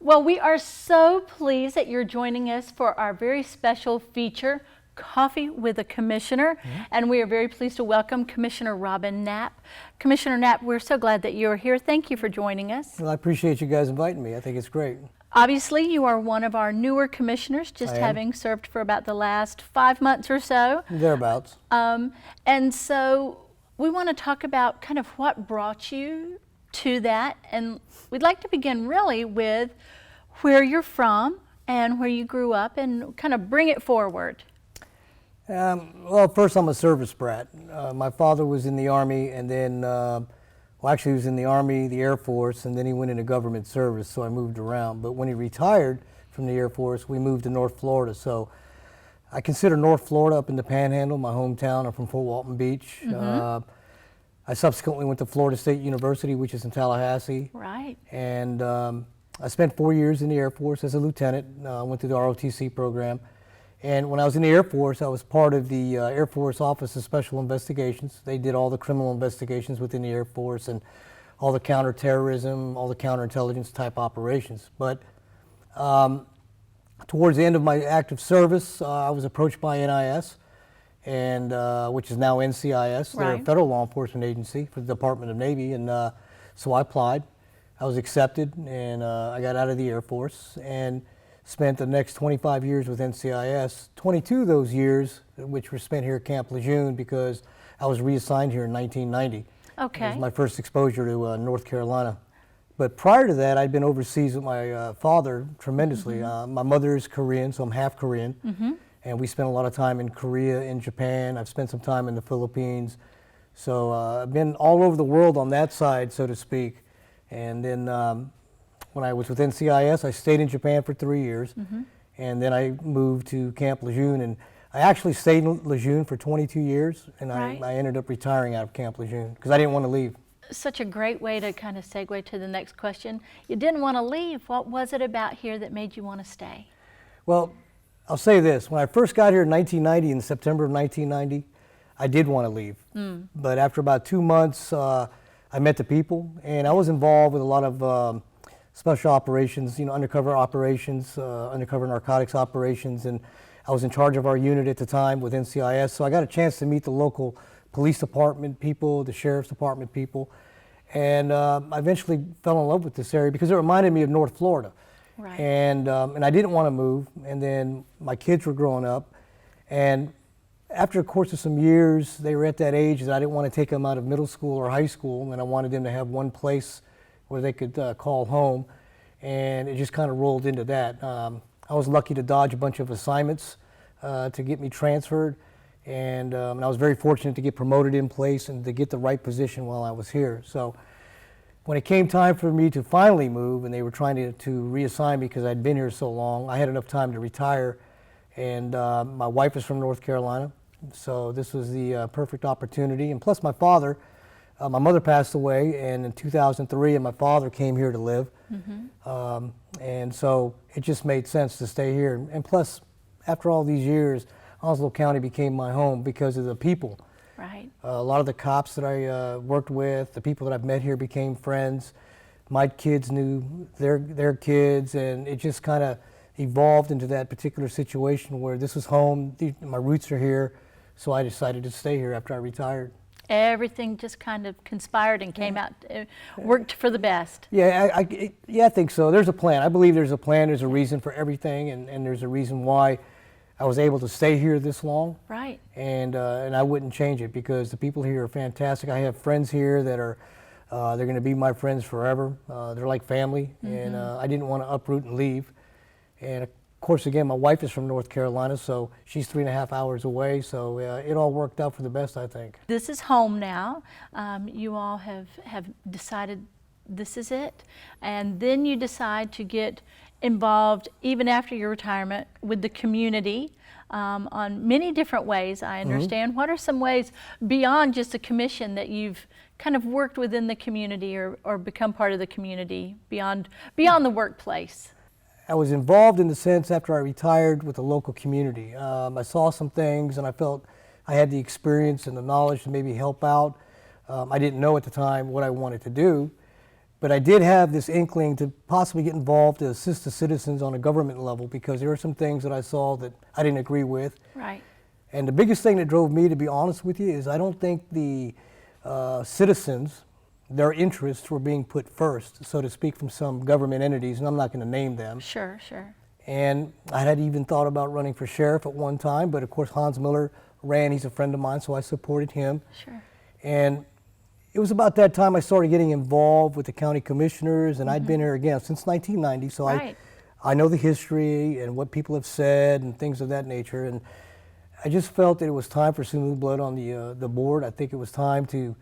Well, we are so pleased that you're joining us for our very special feature, Coffee with a Commissioner. And we are very pleased to welcome Commissioner Robin Knapp. Commissioner Knapp, we're so glad that you're here. Thank you for joining us. Well, I appreciate you guys inviting me. I think it's great. Obviously, you are one of our newer commissioners, just having served for about the last 5 months or so. Thereabouts. And so we want to talk about kind of what brought you to that. And we'd like to begin really with where you're from and where you grew up and kind of bring it forward. Well, first I'm a service brat. My father was in the Army and then, well actually he was in the Army, the Air Force, and then he went into government service, so I moved around. But when he retired from the Air Force, we moved to North Florida. So I consider North Florida up in the Panhandle, my hometown. I'm from Fort Walton Beach. I subsequently went to Florida State University, which is in Tallahassee. Right. And I spent 4 years in the Air Force as a lieutenant. Went through the ROTC program. And when I was in the Air Force, I was part of the Air Force Office of Special Investigations. They did all the criminal investigations within the Air Force and all the counterterrorism, all the counterintelligence type operations. But towards the end of my active service, I was approached by NIS, and which is now NCIS. They're a federal law enforcement agency for the Department of Navy, and so I applied. I was accepted, and I got out of the Air Force and spent the next 25 years with NCIS. 22 of those years, which were spent here at Camp Lejeune, because I was reassigned here in 1990. Okay. It was my first exposure to North Carolina. But prior to that, I'd been overseas with my father tremendously. My mother is Korean, so I'm half Korean. And we spent a lot of time in Korea, in Japan. I've spent some time in the Philippines. So I've been all over the world on that side, so to speak. And then when I was with NCIS, I stayed in Japan for 3 years. And then I moved to Camp Lejeune. And I actually stayed in Lejeune for 22 years. And I ended up retiring out of Camp Lejeune because I didn't want to leave. Such a great way to kind of segue to the next question. You didn't want to leave. What was it about here that made you want to stay? Well, I'll say this. When I first got here in 1990, in September of 1990, I did want to leave. But after about 2 months, I met the people, and I was involved with a lot of special operations, undercover operations, undercover narcotics operations, and I was in charge of our unit at the time with NCIS, so I got a chance to meet the local police department people, the sheriff's department people, and I eventually fell in love with this area because it reminded me of North Florida. Right. And I didn't want to move, and then my kids were growing up, and after a course of some years, they were at that age that I didn't want to take them out of middle school or high school, and I wanted them to have one place where they could call home, and it just kind of rolled into that. I was lucky to dodge a bunch of assignments to get me transferred, and I was very fortunate to get promoted in place and to get the right position while I was here. So when it came time for me to finally move, and they were trying to reassign me because I'd been here so long, I had enough time to retire, and my wife is from North Carolina. So this was the perfect opportunity. And plus my father, my mother passed away in 2003, and my father came here to live. And so it just made sense to stay here. And plus, after all these years, Onslow County became my home because of the people. Right. A lot of the cops that I worked with, the people that I've met here became friends. My kids knew their kids, and it just kind of evolved into that particular situation where this was home, my roots are here. So I decided to stay here after I retired. Everything just kind of conspired and came out, worked for the best. Yeah, I think so. There's a plan. I believe there's a plan. There's a reason for everything, and there's a reason why I was able to stay here this long. Right. And I wouldn't change it because the people here are fantastic. I have friends here that are, they're going to be my friends forever. They're like family, and I didn't want to uproot and leave. And of course, again, my wife is from North Carolina, so she's 3.5 hours away, so it all worked out for the best, I think. This is home now. You all have decided this is it, and then you decide to get involved, even after your retirement, with the community on many different ways, I understand. What are some ways beyond just a commission that you've kind of worked within the community or become part of the community beyond the workplace? I was involved in the sense after I retired with the local community. I saw some things and I felt I had the experience and the knowledge to maybe help out. I didn't know at the time what I wanted to do, But I did have this inkling to possibly get involved to assist the citizens on a government level, because there were some things that I saw that I didn't agree with. Right. And the biggest thing that drove me, to be honest with you, is I don't think the citizens, their interests were being put first, so to speak, from some government entities, and I'm not going to name them. Sure, sure. And I had even thought about running for sheriff at one time, but of course Hans Miller ran. He's a friend of mine, so I supported him. Sure. And it was about that time I started getting involved with the county commissioners, and I'd been here again since 1990, so Right. I know the history and what people have said and things of that nature. And I just felt that it was time for some new blood on the board. I think it was time to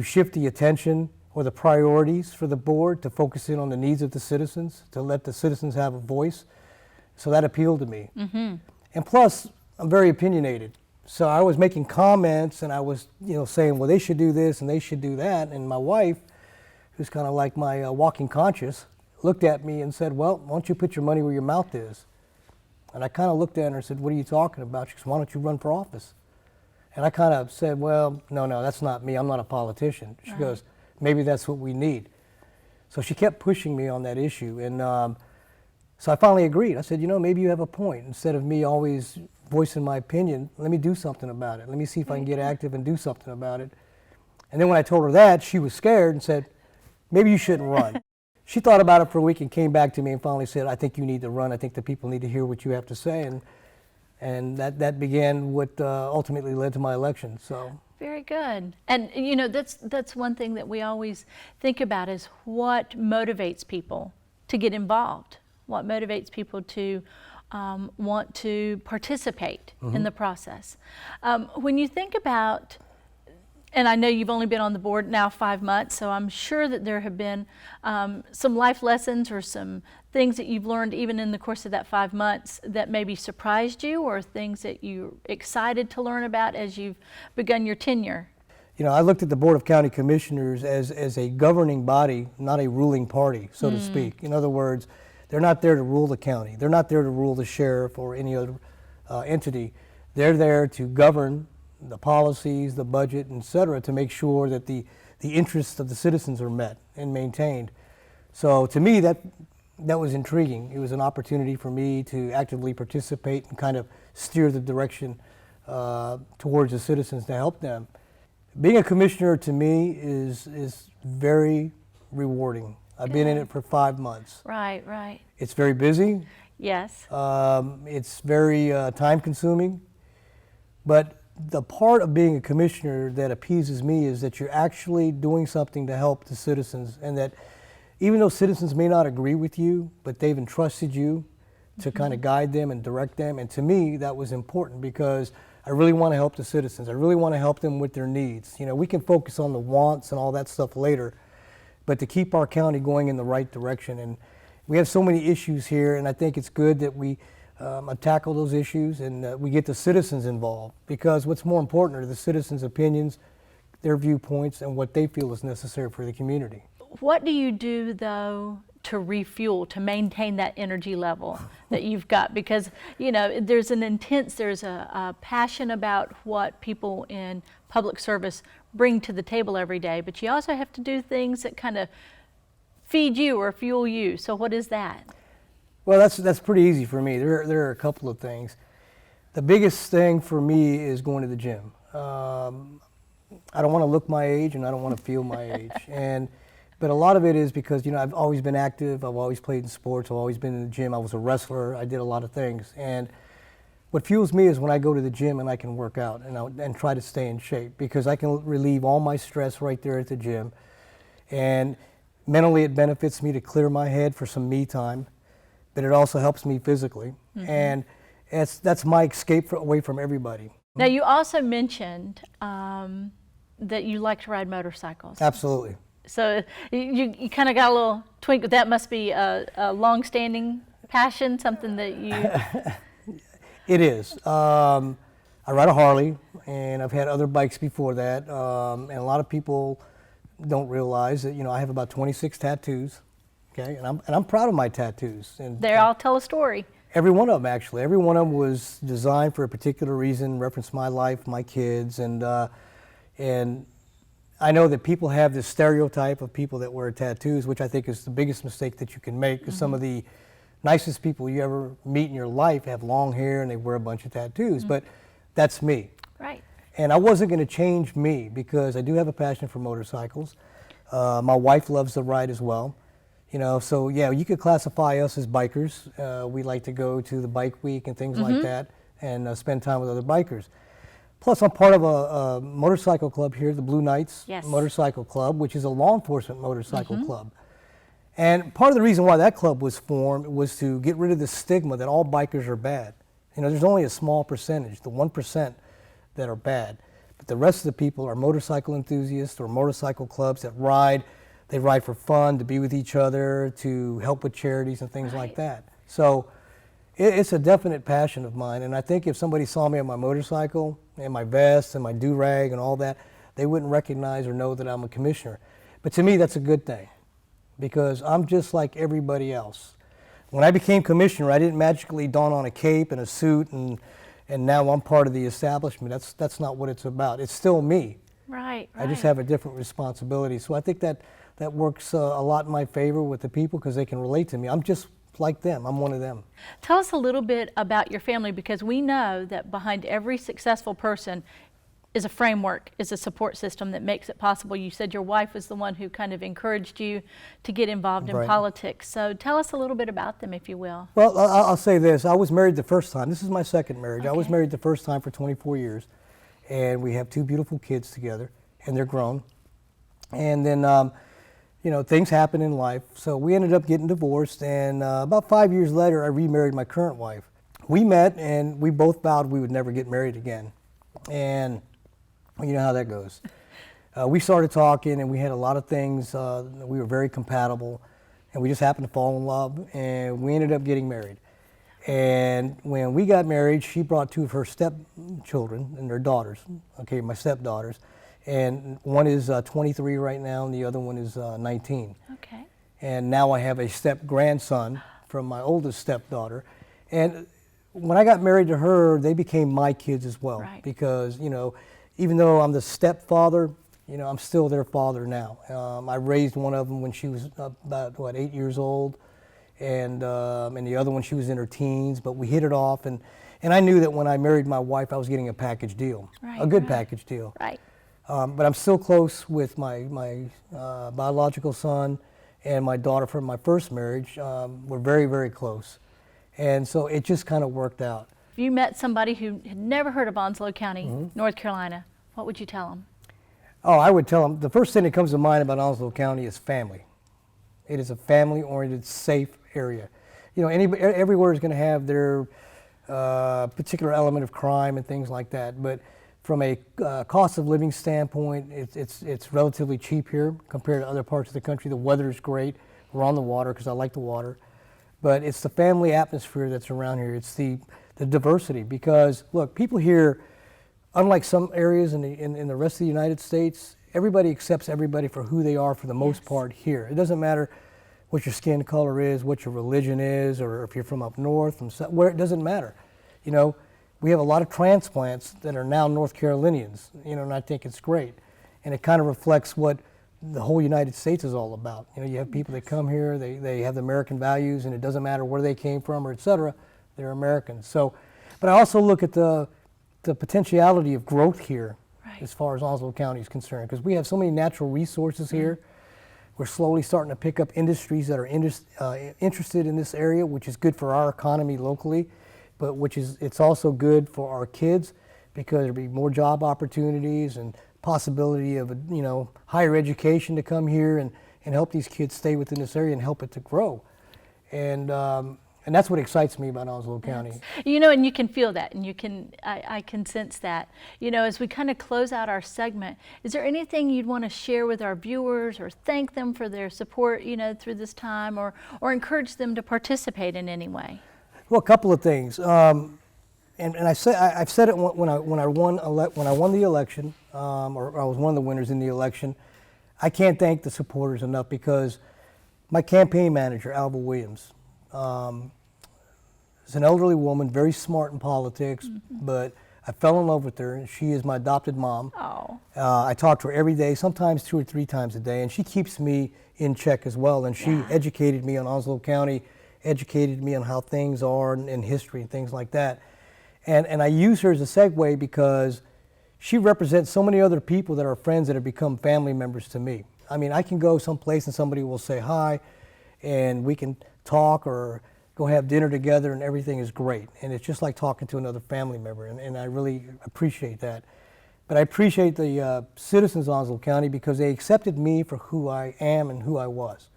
shift the attention or the priorities for the board to focus in on the needs of the citizens, to let the citizens have a voice. So that appealed to me. And plus, I'm very opinionated. So I was making comments, and I was, saying, well, they should do this and they should do that. And my wife, who's kind of like my walking conscience, looked at me and said, well, why don't you put your money where your mouth is? And I kind of looked at her and said, what are you talking about? She goes, why don't you run for office? And I kind of said, well, no, that's not me. I'm not a politician. She goes, maybe that's what we need. So she kept pushing me on that issue. And so I finally agreed. I said, maybe you have a point. Instead of me always voicing my opinion, let me do something about it. Let me see if I can get active and do something about it. And then when I told her that, she was scared and said, maybe you shouldn't run. She thought about it for a week and came back to me and finally said, I think you need to run. I think the people need to hear what you have to say. And that began what ultimately led to my election. So. Very good. And that's one thing that we always think about is what motivates people to get involved. What motivates people to want to participate in the process. When you think about, and I know you've only been on the board now 5 months, so I'm sure that there have been some life lessons or some things that you've learned even in the course of that 5 months that maybe surprised you, or things that you're excited to learn about as you've begun your tenure. I looked at the Board of County Commissioners as a governing body, not a ruling party, so to speak. In other words, they're not there to rule the county. They're not there to rule the sheriff or any other entity. They're there to govern the policies, the budget, et cetera, to make sure that the interests of the citizens are met and maintained. So to me, that was intriguing. It was an opportunity for me to actively participate and kind of steer the direction towards the citizens to help them. Being a commissioner to me is very rewarding. I've been in it for 5 months. Right. It's very busy. Yes. It's very time consuming. But the part of being a commissioner that appeases me is that you're actually doing something to help the citizens, and that even though citizens may not agree with you, but they've entrusted you to kind of guide them and direct them. And to me, that was important because I really want to help the citizens. I really want to help them with their needs. We can focus on the wants and all that stuff later, but to keep our county going in the right direction. And we have so many issues here, and I think it's good that we tackle those issues and we get the citizens involved, because what's more important are the citizens' opinions, their viewpoints, and what they feel is necessary for the community. What do you do, though, to refuel, to maintain that energy level that you've got? Because, there's a passion about what people in public service bring to the table every day, but you also have to do things that kind of feed you or fuel you. So what is that? Well, that's pretty easy for me. There are a couple of things. The biggest thing for me is going to the gym. I don't want to look my age, and I don't want to feel my age. But a lot of it is because, I've always been active. I've always played in sports. I've always been in the gym. I was a wrestler. I did a lot of things. And what fuels me is when I go to the gym and I can work out and try to stay in shape, because I can relieve all my stress right there at the gym. And mentally, it benefits me to clear my head for some me time, but it also helps me physically. And that's my escape away from everybody. Now, you also mentioned that you like to ride motorcycles. Absolutely. So you kind of got a little twinkle. That must be a long-standing passion, something that you... It is. I ride a Harley, and I've had other bikes before that. And a lot of people don't realize that, I have about 26 tattoos. Okay, and I'm proud of my tattoos. And they all tell a story. Every one of them, actually. Every one of them was designed for a particular reason, reference my life, my kids, and I know that people have this stereotype of people that wear tattoos, which I think is the biggest mistake that you can make, because some of the nicest people you ever meet in your life have long hair and they wear a bunch of tattoos, but that's me. Right. And I wasn't going to change me because I do have a passion for motorcycles. My wife loves to ride as well. You know, so yeah, you could classify us as bikers. We like to go to the bike week and things like that and spend time with other bikers. Plus, I'm part of a motorcycle club here, the Blue Knights Motorcycle Club, which is a law enforcement motorcycle club. And part of the reason why that club was formed was to get rid of the stigma that all bikers are bad. You know, there's only a small percentage, the 1%, that are bad. But the rest of the people are motorcycle enthusiasts or motorcycle clubs that ride. They ride for fun, to be with each other, to help with charities and things like that. So it's a definite passion of mine. And I think if somebody saw me on my motorcycle and my vest and my do-rag and all that, they wouldn't recognize or know that I'm a commissioner. But to me, that's a good thing, because I'm just like everybody else. When I became commissioner, I didn't magically don on a cape and a suit and now I'm part of the establishment. That's not what it's about. It's still me. Right. I just have a different responsibility. So I think that works a lot in my favor with the people, because they can relate to me. I'm just like them. I'm one of them. Tell us a little bit about your family, because we know that behind every successful person is a framework, is a support system that makes it possible. You said your wife was the one who kind of encouraged you to get involved in politics. So tell us a little bit about them, if you will. Well, I'll say this. I was married the first time. This is my second marriage. I was married the first time for 24 years, and we have 2 beautiful kids together, and they're grown. And then, you know, things happen in life. So we ended up getting divorced, and about 5 years later, I remarried my current wife. We met, and we both vowed we would never get married again. And you know how that goes. We started talking, and we had a lot of things. We were very compatible, and we just happened to fall in love, and we ended up getting married. And when we got married, she brought 2 of her stepchildren and their daughters, okay, my stepdaughters. And one is 23 right now, and the other one is 19. Okay. And now I have a step-grandson from my oldest stepdaughter. And when I got married to her, they became my kids as well. Right. Because, you know, even though I'm the stepfather, you know, I'm still their father now. I raised one of them when she was about, 8 years old. And the other one, she was in her teens, but we hit it off. And I knew that when I married my wife, I was getting a package deal, a good package deal. Right. But I'm still close with my biological son and my daughter from my first marriage. We're very, very close. And so it just kind of worked out. If you met somebody who had never heard of Onslow County, North Carolina, what would you tell them? Oh, I would tell them, the first thing that comes to mind about Onslow County is family. It is a family-oriented, safe area. You know, everywhere is going to have their particular element of crime and things like that. But from a cost of living standpoint, it's relatively cheap here compared to other parts of the country. The weather is great. We're on the water because I like the water. But it's the family atmosphere that's around here. It's the diversity, because look, people here, unlike some areas in the rest of the United States, everybody accepts everybody for who they are for the most part here. It doesn't matter what your skin color is, what your religion is, or if you're from up north, where it doesn't matter. You know, we have a lot of transplants that are now North Carolinians, you know, and I think it's great. And it kind of reflects what the whole United States is all about. You know, you have people that come here, they have the American values, and it doesn't matter where they came from or et cetera, they're Americans. So, but I also look at the potentiality of growth here as far as Onslow County is concerned, because we have so many natural resources here. We're slowly starting to pick up industries that are interested in this area, which is good for our economy locally, but it's also good for our kids, because there'll be more job opportunities and possibility of, you know, higher education to come here and help these kids stay within this area and help it to grow. And that's what excites me about Onslow County. You know, and you can feel that, and I can sense that. You know, as we kind of close out our segment, is there anything you'd want to share with our viewers, or thank them for their support, you know, through this time, or encourage them to participate in any way? Well, a couple of things. And I've said it when I won the election, or I was one of the winners in the election. I can't thank the supporters enough, because my campaign manager, Alva Williams, is an elderly woman, very smart in politics, but I fell in love with her, and she is my adopted mom. Oh. I talk to her every day, sometimes 2 or 3 times a day, and she keeps me in check as well. And she educated me on Onslow County, educated me on how things are in history and things like that. And I use her as a segue because she represents so many other people that are friends that have become family members to me. I mean, I can go someplace and somebody will say hi, and we can talk or go have dinner together, and everything is great. And it's just like talking to another family member, and I really appreciate that. But I appreciate the citizens of Onslow County because they accepted me for who I am and who I was.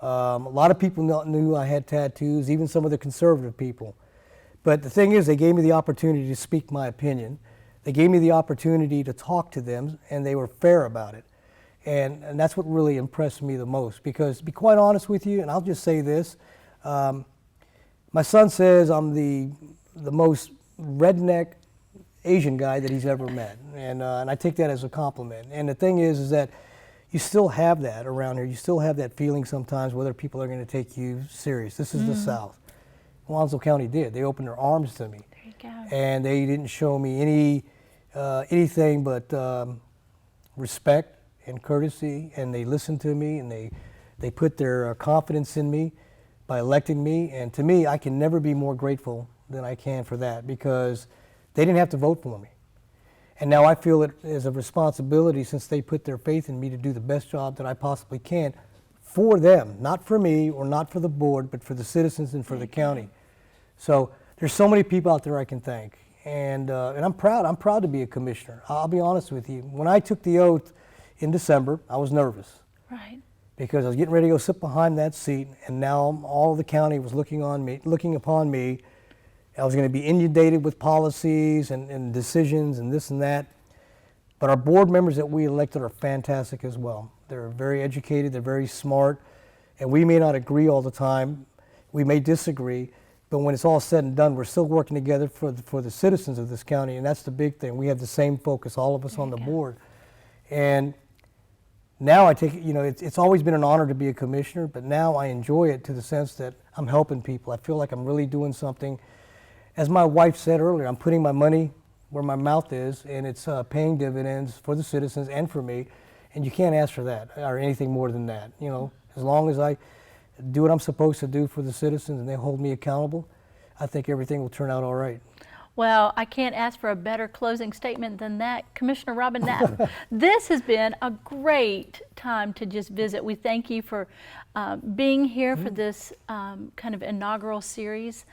A lot of people knew I had tattoos, even some of the conservative people. But the thing is, they gave me the opportunity to speak my opinion. They gave me the opportunity to talk to them, and they were fair about it. And that's what really impressed me the most because, to be quite honest with you, and I'll just say this, my son says I'm the most redneck Asian guy that he's ever met, and I take that as a compliment. And the thing is that you still have that around here. You still have that feeling sometimes whether people are going to take you serious. This is the South. Onslow County did. They opened their arms to me. There you go. And they didn't show me anything but respect and courtesy, and they listened to me, and they put their confidence in me by electing me. And to me, I can never be more grateful than I can for that because they didn't have to vote for me. And now I feel it as a responsibility, since they put their faith in me, to do the best job that I possibly can for them, not for me or not for the board, but for the citizens and for the county. So there's so many people out there I can thank. And I'm proud. I'm proud to be a commissioner. I'll be honest with you. When I took the oath in December, I was nervous. Right. Because I was getting ready to go sit behind that seat, and now all the county was looking upon me. I was going to be inundated with policies and decisions and this and that. But our board members that we elected are fantastic as well. They're very educated, they're very smart, and we may not agree all the time. We may disagree, but when it's all said and done, we're still working together for the citizens of this county, and that's the big thing. We have the same focus, all of us on the board. And now I take it, it's always been an honor to be a commissioner, but now I enjoy it to the sense that I'm helping people. I feel like I'm really doing something. As my wife said earlier, I'm putting my money where my mouth is, and it's paying dividends for the citizens and for me, and you can't ask for that or anything more than that. As long as I do what I'm supposed to do for the citizens and they hold me accountable, I think everything will turn out all right. Well, I can't ask for a better closing statement than that, Commissioner Robin Knapp. This has been a great time to just visit. We thank you for being here for this kind of inaugural series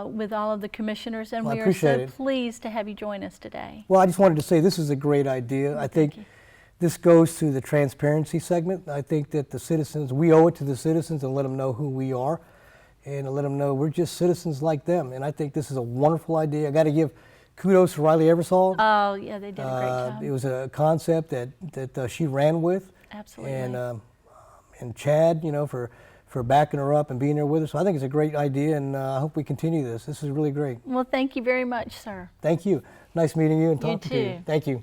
with all of the commissioners, and we are so pleased to have you join us today. Well, I just wanted to say this is a great idea. I think this goes to the transparency segment. I think that the citizens, we owe it to the citizens to let them know who we are, and to let them know we're just citizens like them. And I think this is a wonderful idea. I got to give kudos to Riley Eversole. Oh, yeah, they did a great job. It was a concept that she ran with. Absolutely. And Chad, for backing her up and being there with us. So I think it's a great idea, and I hope we continue this. This is really great. Well, thank you very much, sir. Thank you. Nice meeting you and talking to you. Thank you.